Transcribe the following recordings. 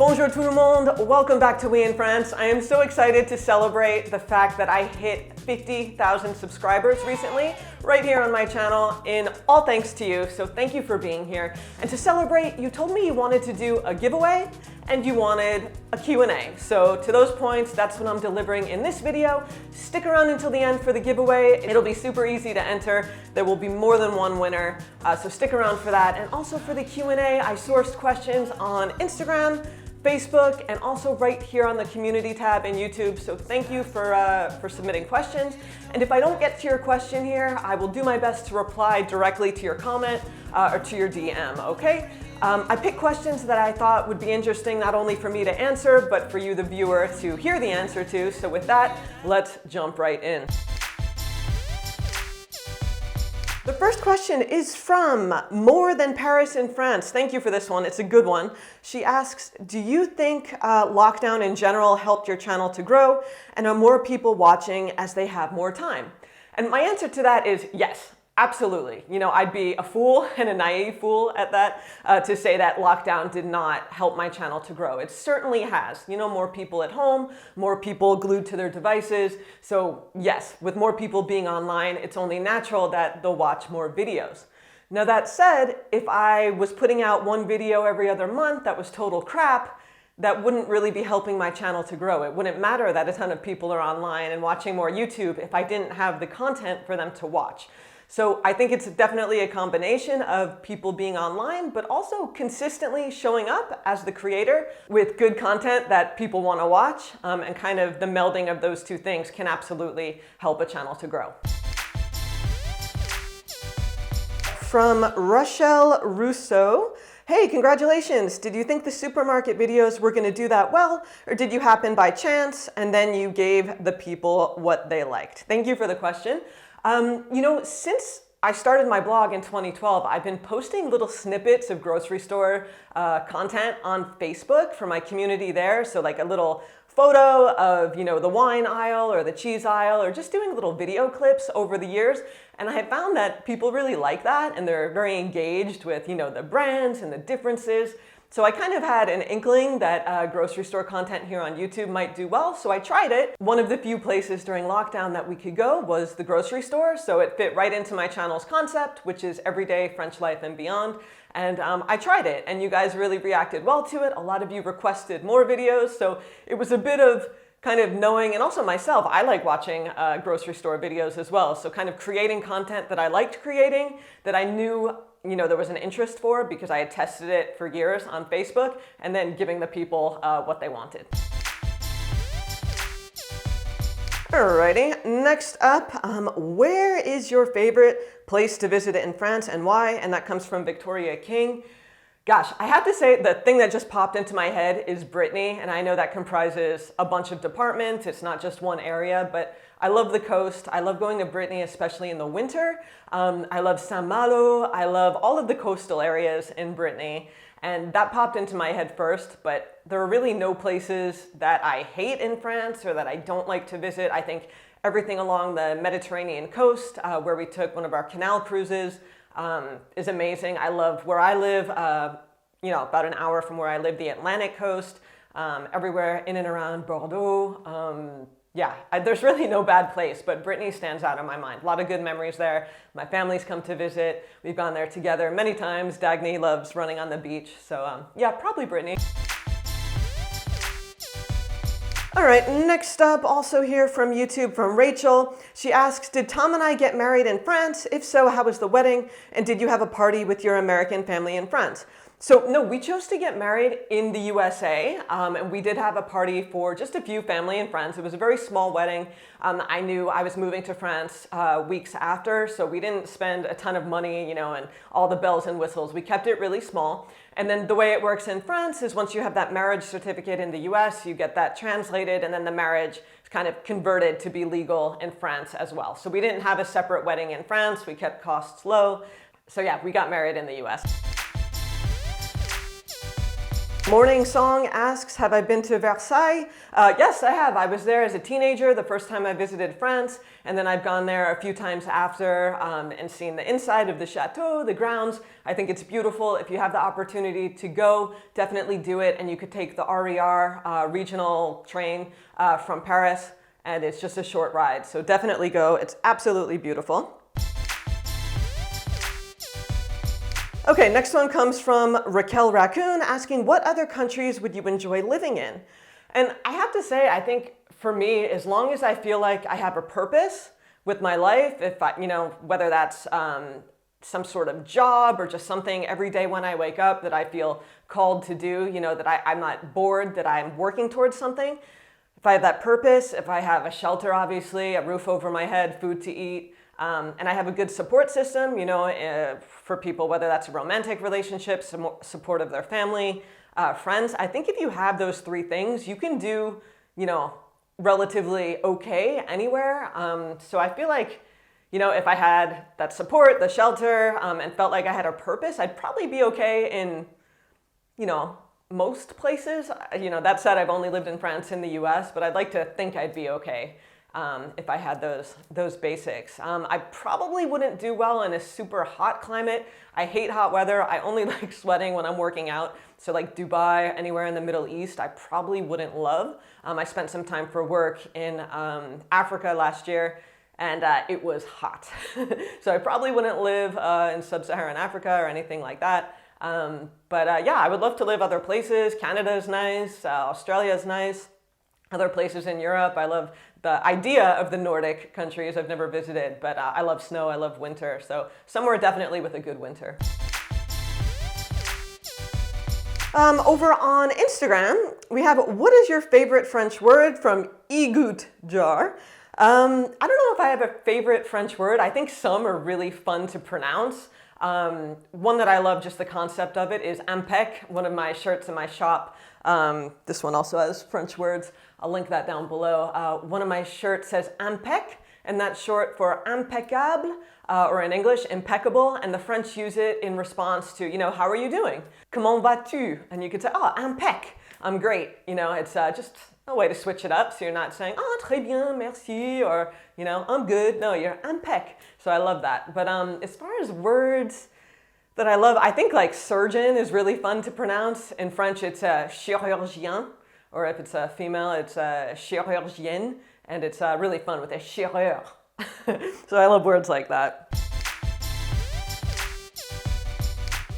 Bonjour tout le monde, welcome back to We in France. I am so excited to celebrate the fact that I hit 50,000 subscribers recently, right here on my channel, in all thanks to you, so thank you for being here. And to celebrate, you told me you wanted to do a giveaway, and you wanted a Q&A. So to those points, that's what I'm delivering in this video. Stick around until the end for the giveaway. It'll be super easy to enter. There will be more than one winner, so stick around for that. And also for the Q&A, I sourced questions on Instagram, Facebook, and also right here on the community tab in YouTube. So thank you for submitting questions. And if I don't get to your question here, I will do my best to reply directly to your comment or to your DM, okay? I picked questions that I thought would be interesting, not only for me to answer, but for you, the viewer, to hear the answer to. So with that, let's jump right in. The first question is from More Than Paris in France. Thank you for this one. It's a good one. She asks, do you think lockdown in general helped your channel to grow, and are more people watching as they have more time? And my answer to that is yes. Absolutely. You know, I'd be a fool and a naive fool at that to say that lockdown did not help my channel to grow. It certainly has. You know, more people at home, more people glued to their devices. So yes, with more people being online, it's only natural that they'll watch more videos. Now that said, if I was putting out one video every other month that was total crap, that wouldn't really be helping my channel to grow. It wouldn't matter that a ton of people are online and watching more YouTube if I didn't have the content for them to watch. So I think it's definitely a combination of people being online, but also consistently showing up as the creator with good content that people want to watch, and kind of the melding of those two things can absolutely help a channel to grow. From Rochelle Rousseau. Hey, congratulations! Did you think the supermarket videos were going to do that well, or did you happen by chance and then you gave the people what they liked? Thank you for the question. You know, since I started my blog in 2012, I've been posting little snippets of grocery store content on Facebook for my community there. So like a little photo of, you know, the wine aisle or the cheese aisle, or just doing little video clips over the years. And I have found that people really like that, and they're very engaged with, you know, the brands and the differences. So I kind of had an inkling that grocery store content here on YouTube might do well, so I tried it. One of the few places during lockdown that we could go was the grocery store, so it fit right into my channel's concept, which is everyday French life and beyond. And I tried it, and you guys really reacted well to it. A lot of you requested more videos, so it was a bit of kind of knowing, and also myself, I like watching grocery store videos as well. So kind of creating content that I liked creating, that I knew, you know, there was an interest for because I had tested it for years on Facebook, and then giving the people what they wanted. Alrighty, next up, where is your favorite place to visit in France and why? And that comes from Victoria King. Gosh, I have to say the thing that just popped into my head is Brittany, and I know that comprises a bunch of departments. It's not just one area, but I love the coast. I love going to Brittany, especially in the winter. I love Saint-Malo. I love all of the coastal areas in Brittany, and that popped into my head first, but there are really no places that I hate in France or that I don't like to visit. I think everything along the Mediterranean coast, where we took one of our canal cruises, is amazing. I love where I live, you know, about an hour from where I live, the Atlantic coast, everywhere in and around Bordeaux. Yeah, there's really no bad place, but Brittany stands out in my mind. A lot of good memories there. My family's come to visit. We've gone there together many times. Dagny loves running on the beach. So yeah, probably Brittany. All right, next up, also here from YouTube, from Rachel. She asks, did Tom and I get married in France? If so, how was the wedding? And did you have a party with your American family and friends? So no, we chose to get married in the USA, and we did have a party for just a few family and friends. It was a very small wedding. I knew I was moving to France weeks after, so we didn't spend a ton of money, you know, and all the bells and whistles. We kept it really small. And then the way it works in France is once you have that marriage certificate in the US, you get that translated, and then the marriage is kind of converted to be legal in France as well. So we didn't have a separate wedding in France. We kept costs low. So yeah, we got married in the US. Morning Song asks, have I been to Versailles? Yes, I have. I was there as a teenager the first time I visited France, and then I've gone there a few times after and seen the inside of the chateau, the grounds. I think it's beautiful. If you have the opportunity to go, definitely do it, and you could take the RER regional train from Paris, and it's just a short ride, so definitely go. It's absolutely beautiful. Okay, next one comes from Raquel Raccoon asking, what other countries would you enjoy living in? And I have to say, I think for me, as long as I feel like I have a purpose with my life, if I, whether that's some sort of job or just something every day when I wake up that I feel called to do, that I'm not bored, that I'm working towards something. If I have that purpose, if I have a shelter, obviously, a roof over my head, food to eat, and I have a good support system, for people, whether that's a romantic relationship, support of their family, friends. I think if you have those three things, you can do, relatively okay anywhere. So I feel like, if I had that support, the shelter, and felt like I had a purpose, I'd probably be okay in, most places. That said, I've only lived in France and the US, but I'd like to think I'd be okay. If I had those basics. I probably wouldn't do well in a super hot climate. I hate hot weather. I only like sweating when I'm working out. So like Dubai, anywhere in the Middle East, I probably wouldn't love. I spent some time for work in Africa last year, and it was hot. So I probably wouldn't live in sub-Saharan Africa or anything like that. But yeah, I would love to live other places. Canada is nice. Australia is nice. Other places in Europe. I love the idea of the Nordic countries. I've never visited, but I love snow, I love winter. So somewhere definitely with a good winter. Over on Instagram, we have, what is your favorite French word from Igoot Jar? I don't know if I have a favorite French word. I think some are really fun to pronounce. One that I love, just the concept of it, is impec, one of my shirts in my shop. This one also has French words. I'll link that down below. One of my shirts says impec, and that's short for impeccable, or in English, impeccable. And the French use it in response to, how are you doing? Comment vas-tu? And you could say, oh, impec, I'm great. It's just a way to switch it up. So you're not saying, oh, très bien, merci, or, I'm good. No, you're impec. So I love that. But as far as words that I love, I think like surgeon is really fun to pronounce. In French, it's a chirurgien, or if it's a female, it's a chirurgienne, and it's really fun with a chirurg. So I love words like that.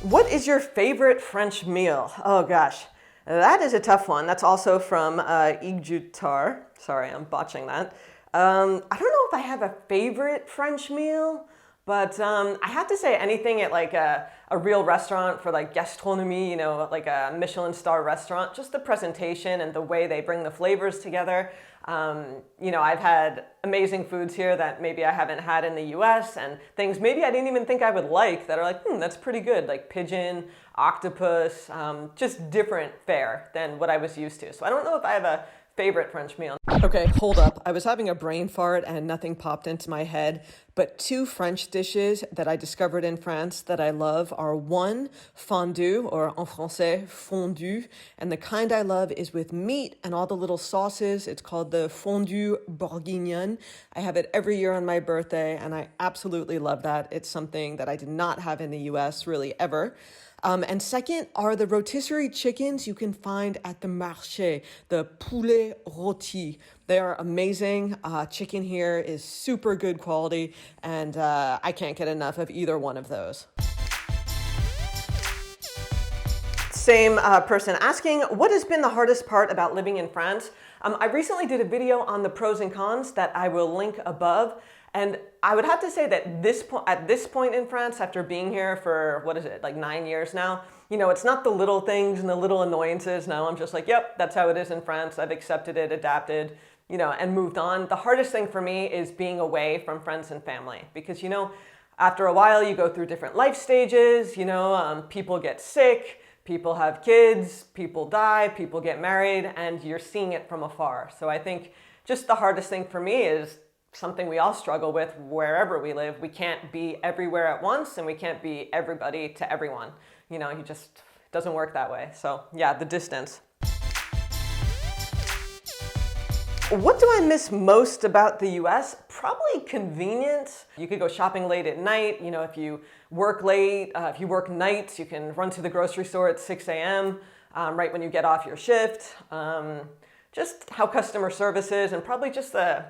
What is your favorite French meal? Oh gosh, that is a tough one. That's also from Igjutar. Sorry, I'm botching that. I don't know if I have a favorite French meal, but I have to say anything at like a real restaurant for like gastronomie, like a Michelin star restaurant, just the presentation and the way they bring the flavors together. I've had amazing foods here that maybe I haven't had in the US, and things maybe I didn't even think I would like that are like, that's pretty good, like pigeon, octopus, just different fare than what I was used to. So I don't know if I have a favorite French meal. Okay, hold up. I was having a brain fart and nothing popped into my head, but two French dishes that I discovered in France that I love are one, fondue, or en français, fondue, and the kind I love is with meat and all the little sauces. It's called the fondue bourguignon. I have it every year on my birthday, and I absolutely love that. It's something that I did not have in the US really ever. And second are the rotisserie chickens you can find at the marché, the poulet rôti. They are amazing. Chicken here is super good quality, and I can't get enough of either one of those. Same person asking, what has been the hardest part about living in France? I recently did a video on the pros and cons that I will link above. And I would have to say that at this point in France, after being here for, like 9 years now, it's not the little things and the little annoyances. Now I'm just like, yep, that's how it is in France. I've accepted it, adapted, and moved on. The hardest thing for me is being away from friends and family because, after a while you go through different life stages, people get sick, people have kids, people die, people get married, and you're seeing it from afar. So I think just the hardest thing for me is something we all struggle with wherever we live. We can't be everywhere at once, and we can't be everybody to everyone. It doesn't work that way. So yeah, the distance. What do I miss most about the US? Probably convenience. You could go shopping late at night. You know, if you work late, if you work nights, you can run to the grocery store at 6 a.m. Right when you get off your shift. Just how customer service is, and probably just the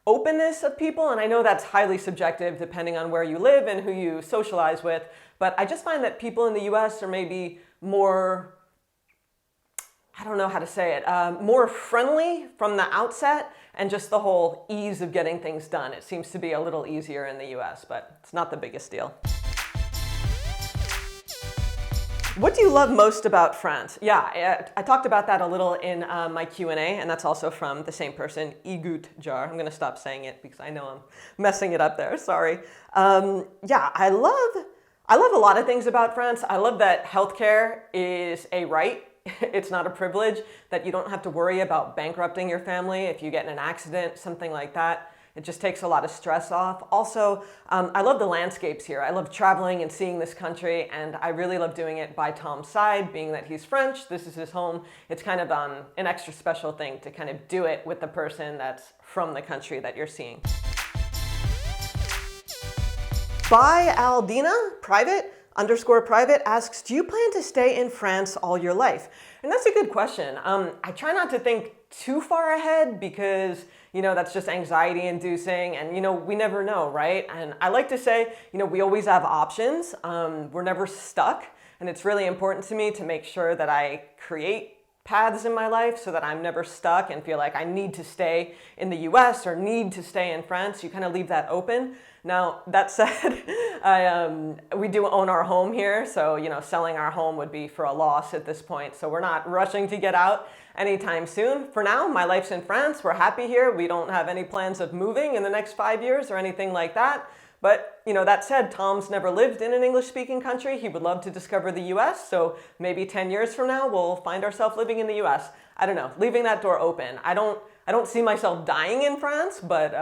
openness of people. And I know that's highly subjective depending on where you live and who you socialize with. But I just find that people in the US are maybe more, I don't know how to say it, more friendly from the outset, and just the whole ease of getting things done. It seems to be a little easier in the US, but it's not the biggest deal. What do you love most about France? Yeah, I talked about that a little in my Q&A, and that's also from the same person, Igut Jar. I'm going to stop saying it because I know I'm messing it up there. Sorry. Yeah, I love a lot of things about France. I love that healthcare is a right. It's not a privilege, that you don't have to worry about bankrupting your family if you get in an accident, something like that. It just takes a lot of stress off. Also, I love the landscapes here. I love traveling and seeing this country, and I really love doing it by Tom's side, being that he's French, this is his home. It's kind of an extra special thing to kind of do it with the person that's from the country that you're seeing. By Aldina, private asks, do you plan to stay in France all your life? And that's a good question. I try not to think too far ahead because, you know, that's just anxiety inducing, and, you know, we never know, right? And I like to say, you know, we always have options. We're never stuck. And it's really important to me to make sure that I create paths in my life so that I'm never stuck and feel like I need to stay in the US or need to stay in France. You kind of leave that open. Now, that said, we do own our home here, so, you know, selling our home would be for a loss at this point. So we're not rushing to get out anytime soon. For now, my life's in France. We're happy here. We don't have any plans of moving in the next 5 years or anything like that. But, you know, that said, Tom's never lived in an English-speaking country. He would love to discover the US, so maybe 10 years from now, we'll find ourselves living in the US. I don't know, leaving that door open. I don't see myself dying in France, but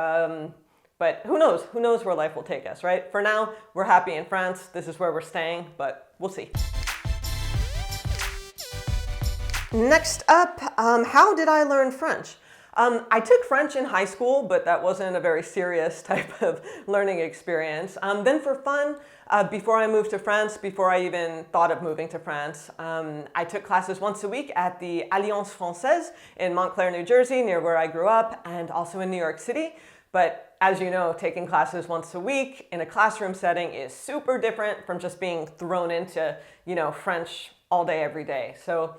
who knows? Who knows where life will take us, right? For now, we're happy in France. This is where we're staying, but we'll see. Next up, how did I learn French? I took French in high school, but that wasn't a very serious type of learning experience. Then for fun, before I moved to France, before I even thought of moving to France, I took classes once a week at the Alliance Française in Montclair, New Jersey, near where I grew up, and also in New York City. But as you know, taking classes once a week in a classroom setting is super different from just being thrown into, you know, French all day, every day. So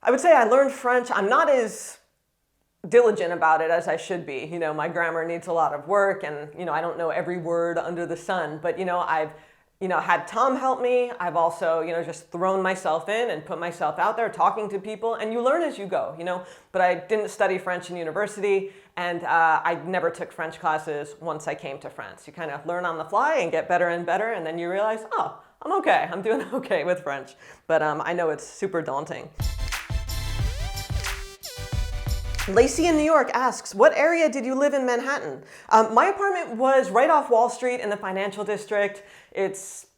I would say I learned French. I'm not as diligent about it as I should be. You know, my grammar needs a lot of work, and, you know, I don't know every word under the sun, but, you know, I've, you know, had Tom help me. I've also, you know, just thrown myself in and put myself out there talking to people, and you learn as you go, you know, but I didn't study French in university, and I never took French classes once I came to France. You kind of learn on the fly and get better and better, and then you realize, oh, I'm okay. I'm doing okay with French, but I know it's super daunting. Lacey in New York asks, what area did you live in Manhattan? My apartment was right off Wall Street in the financial district. It's,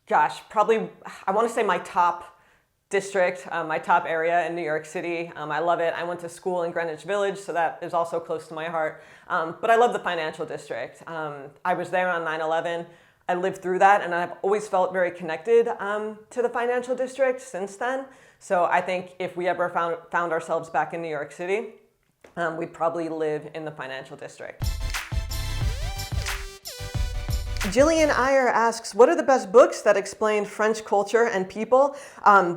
gosh, probably, I want to say my top district, my top area in New York City. I love it. I went to school in Greenwich Village, so that is also close to my heart. But I love the financial district. I was there on 9/11. I lived through that, and I've always felt very connected to the financial district since then. So I think if we ever found ourselves back in New York City, we'd probably live in the financial district. Jillian Iyer asks, what are the best books that explain French culture and people?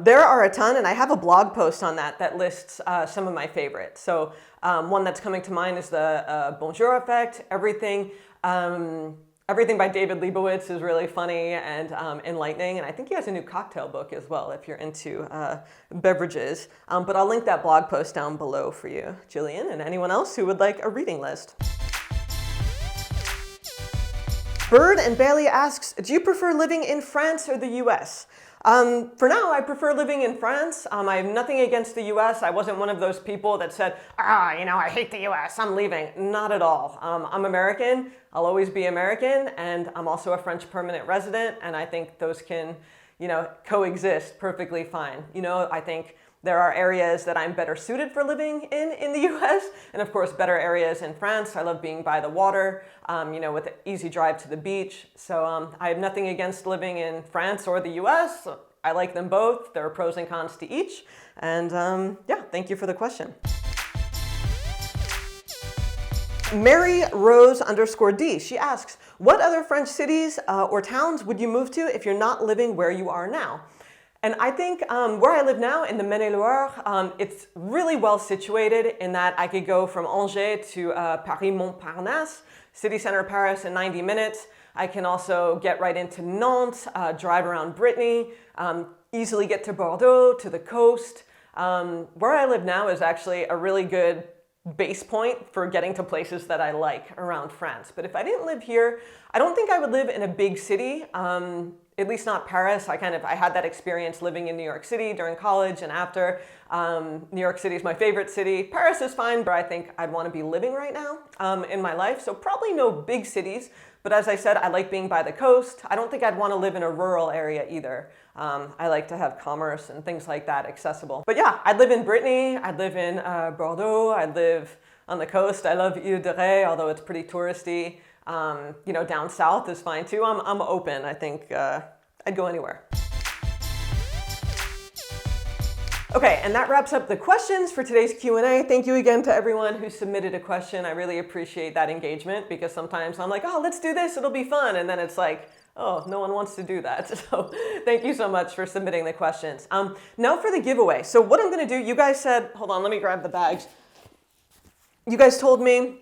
There are a ton, and I have a blog post on that lists some of my favorites. So one that's coming to mind is the Bonjour Effect. Everything by David Leibowitz is really funny and enlightening, and I think he has a new cocktail book as well if you're into beverages. But I'll link that blog post down below for you, Jillian, and anyone else who would like a reading list. Bird and Bailey asks, do you prefer living in France or the US? For now, I prefer living in France. I have nothing against the US. I wasn't one of those people that said, you know, I hate the US, I'm leaving. Not at all. I'm American. I'll always be American, and I'm also a French permanent resident, and I think those can, coexist perfectly fine. I think there are areas that I'm better suited for living in the US, and of course better areas in France. I love being by the water, with an easy drive to the beach. So I have nothing against living in France or the US. I like them both. There are pros and cons to each. And yeah, thank you for the question. Mary Rose _D. She asks, what other French cities or towns would you move to if you're not living where you are now? And I think where I live now in the Maine-et-Loire, it's really well situated in that I could go from Angers to Paris-Montparnasse, city center of Paris in 90 minutes. I can also get right into Nantes, drive around Brittany, easily get to Bordeaux, to the coast. Where I live now is actually a really good base point for getting to places that I like around France. But if I didn't live here, I don't think I would live in a big city, at least not Paris. I had that experience living in New York City during college and after. New York City is my favorite city. Paris is fine, but I think I'd want to be living right now in my life. So probably no big cities. But as I said, I like being by the coast. I don't think I'd want to live in a rural area either. I like to have commerce and things like that accessible. But yeah, I'd live in Brittany. I'd live in Bordeaux. I'd live on the coast. I love Ile de Ré, although it's pretty touristy. Down south is fine too. I'm open. I think I'd go anywhere. Okay, and that wraps up the questions for today's Q&A. Thank you again to everyone who submitted a question. I really appreciate that engagement because sometimes I'm like, oh, let's do this, it'll be fun. And then it's like, oh, no one wants to do that. So thank you so much for submitting the questions. Now for the giveaway. So what I'm gonna do, you guys said, hold on, let me grab the bags. You guys told me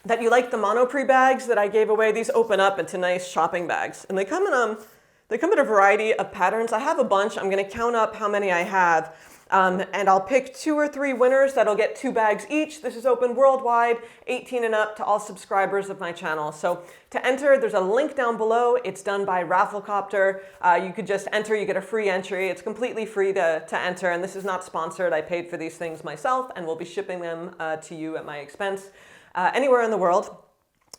that you like the Monoprix bags that I gave away. These open up into nice shopping bags. And they come in a variety of patterns. I have a bunch. I'm gonna count up how many I have. And I'll pick 2 or 3 winners that'll get 2 bags each. This is open worldwide, 18 and up to all subscribers of my channel. So to enter, there's a link down below. It's done by Rafflecopter. You could just enter, you get a free entry. It's completely free to enter, and this is not sponsored. I paid for these things myself, and we'll be shipping them to you at my expense anywhere in the world.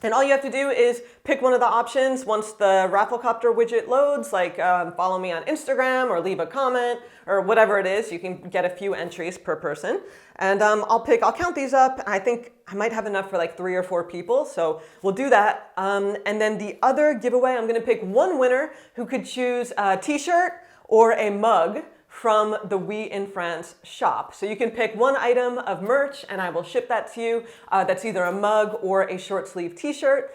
And all you have to do is pick one of the options once the Rafflecopter widget loads, like follow me on Instagram or leave a comment or whatever it is. You can get a few entries per person. And I'll count these up. I think I might have enough for like 3 or 4 people. So we'll do that. And then the other giveaway, I'm going to pick one winner who could choose a t-shirt or a mug from the We in France shop. So you can pick one item of merch and I will ship that to you. That's either a mug or a short sleeve t-shirt.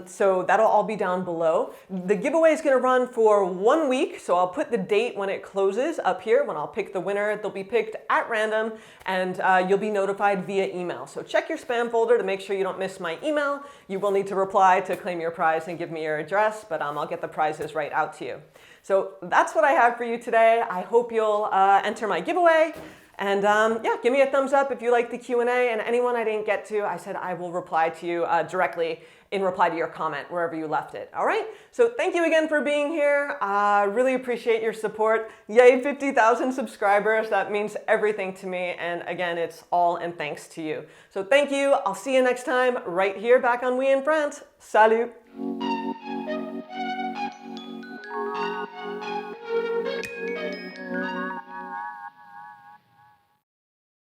So that'll all be down below. The giveaway is gonna run for 1 week. So I'll put the date when it closes up here when I'll pick the winner. They'll be picked at random and you'll be notified via email. So check your spam folder to make sure you don't miss my email. You will need to reply to claim your prize and give me your address, but I'll get the prizes right out to you. So that's what I have for you today. I hope you'll enter my giveaway. And yeah, give me a thumbs up if you like the Q&A. And anyone I didn't get to, I said I will reply to you directly in reply to your comment wherever you left it. All right? So thank you again for being here. Really appreciate your support. Yay, 50,000 subscribers. That means everything to me. And again, it's all in thanks to you. So thank you. I'll see you next time right here back on We in France. Salut. Thank you.